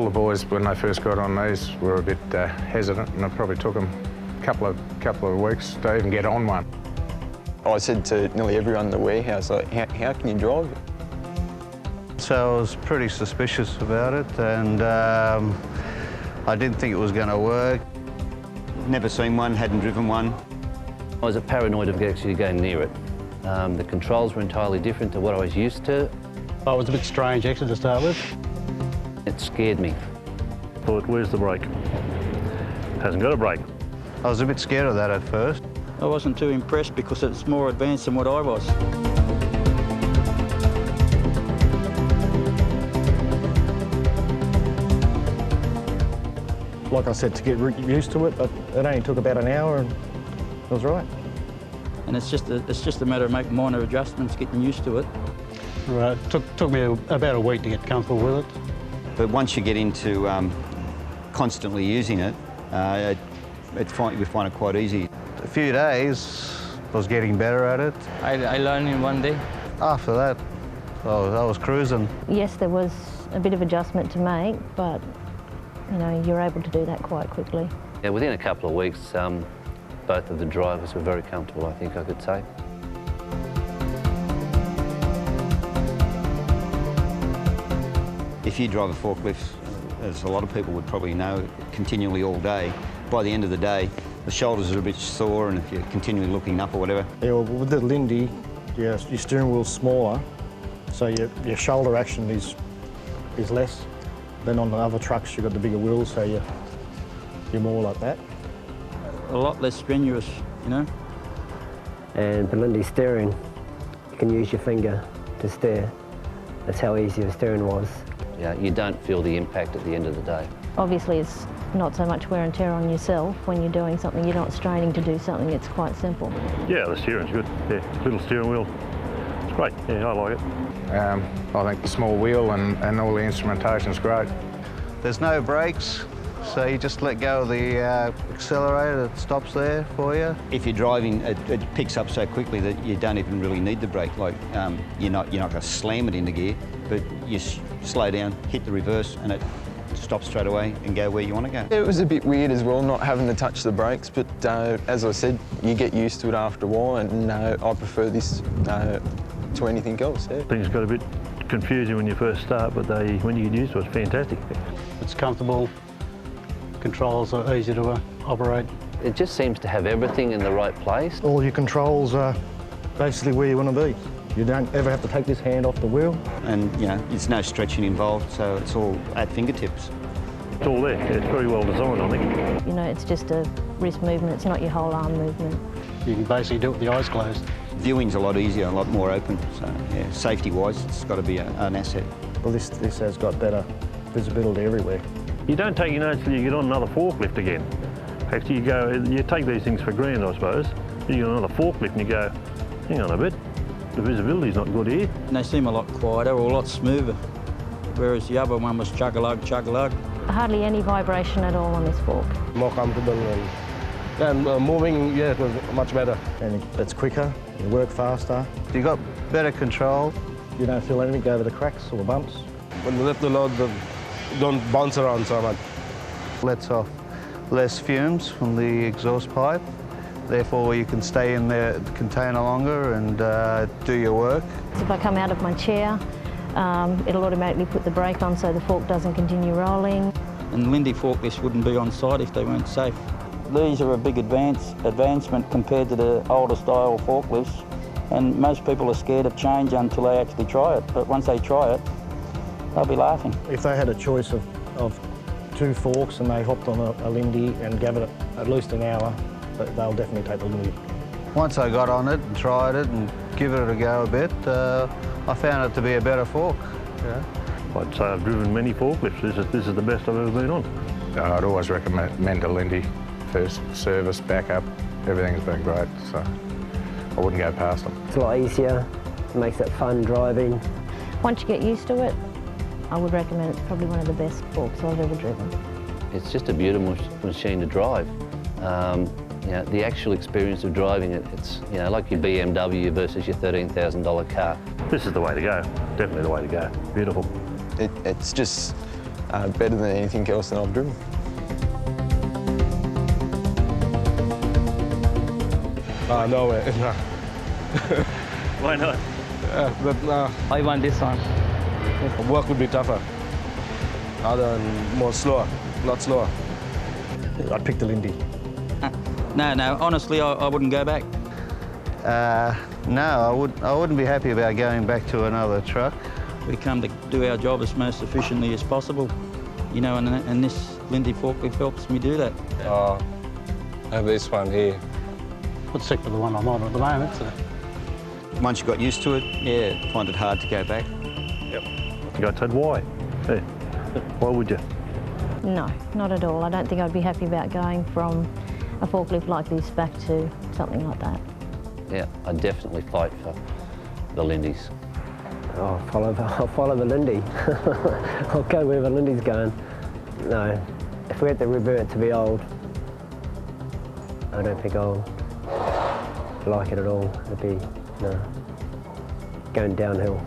the boys, when they first got on these, were a bit hesitant, and it probably took them a couple of weeks to even get on one. I said to nearly everyone in the warehouse, like, how can you drive it? So I was pretty suspicious about it, and I didn't think it was going to work. Never seen one, hadn't driven one. I was paranoid of actually going near it. The controls were entirely different to what I was used to. Oh, it was a bit strange actually to start with. It scared me. Thought, where's the brake? Hasn't got a brake. I was a bit scared of that at first. I wasn't too impressed because it's more advanced than what I was. Like I said, to get used to it, but it only took about an hour and it was right. And it's just a matter of making minor adjustments, getting used to it. Right. Took me about a week to get comfortable with it. But once you get into constantly using it, we find it quite easy. A few days, I was getting better at it. I learned in one day. After that, I was cruising. Yes, there was a bit of adjustment to make, but you know, you're able to do that quite quickly. Yeah, within a couple of weeks, both of the drivers were very comfortable, I think I could say. If you drive a forklift, as a lot of people would probably know, continually all day, by the end of the day, the shoulders are a bit sore, and if you're continually looking up or whatever. Yeah, well, with the Linde, your steering wheel's smaller, so your shoulder action is less. Then on the other trucks, you've got the bigger wheels, so you're more like that. A lot less strenuous, you know. And for Linde steering, you can use your finger to steer. That's how easy the steering was. Yeah, you don't feel the impact at the end of the day. Obviously, it's not so much wear and tear on yourself when you're doing something. You're not straining to do something. It's quite simple. Yeah, the steering's good. Yeah, little steering wheel. It's great. Yeah, I like it. I think the small wheel and all the instrumentation's great. There's no brakes, so you just let go of the accelerator, it stops there for you. If you're driving, it picks up so quickly that you don't even really need the brake. Like, you're not going to slam it into gear, but you slow down, hit the reverse, and it stops straight away and go where you want to go. It was a bit weird as well, not having to touch the brakes, but as I said, you get used to it after a while, and I prefer this to anything else. Yeah. Things got a bit confusing when you first start, but when you get used to it, it's fantastic. It's comfortable, controls are easy to operate. It just seems to have everything in the right place. All your controls are basically where you want to be. You don't ever have to take this hand off the wheel. And, you know, there's no stretching involved, so it's all at fingertips. It's all there. It's very well designed, I think. You know, it's just a wrist movement. It's not your whole arm movement. You can basically do it with the eyes closed. Viewing's a lot easier, a lot more open, so yeah, safety-wise, it's got to be an asset. Well, this has got better visibility everywhere. You don't take your notes till you get on another forklift again. Actually, you take these things for granted, I suppose. You get on another forklift and you go, hang on a bit, the visibility's not good here. And they seem a lot quieter or a lot smoother, whereas the other one was chug-a-lug, chug-a-lug. Hardly any vibration at all on this fork. More comfortable and moving, yeah, it was much better. And it's quicker, you work faster. You got better control. You don't feel anything over the cracks or the bumps. When we lift the load, don't bounce around so much. Lets off less fumes from the exhaust pipe. Therefore, you can stay in the container longer and do your work. If I come out of my chair, it'll automatically put the brake on so the fork doesn't continue rolling. And Linde forklifts wouldn't be on site if they weren't safe. These are a big advancement compared to the older style forklifts, and most people are scared of change until they actually try it. But once they try it, they'll be laughing. If they had a choice of two forks and they hopped on a Linde and gave it at least an hour, they'll definitely take the Linde. Once I got on it and tried it and give it a go a bit, I found it to be a better fork. Yeah. I'd say I've driven many forklifts. This is the best I've ever been on. I'd always recommend a Linde. First service, backup, everything's been great, so I wouldn't go past them. It's a lot easier, it makes it fun driving. Once you get used to it, I would recommend it's probably one of the best forks I've ever driven. It's just a beautiful machine to drive. You know, the actual experience of driving it, it's like your BMW versus your $13,000 car. This is the way to go, definitely the way to go. Beautiful. It's just better than anything else that I've driven. No way. No. Why not? I want this one. Work would be tougher. Other than more slower, lot slower. I'd pick the Linde. No, honestly, I wouldn't go back. No, I wouldn't be happy about going back to another truck. We come to do our job as most efficiently as possible, you know, and this Linde forklift helps me do that. I have this one here. I'm sick with the one I'm on at the moment. So. Once you got used to it, yeah, find it hard to go back. Yep. You got said why? Hey, why would you? No, not at all. I don't think I'd be happy about going from a forklift like this back to something like that. Yeah, I'd definitely fight for the Lindes. I'll follow the Linde. I'll go wherever Linde's going. No, if we had to revert to be old, I don't think I'll like it at all. It'd be, no, going downhill.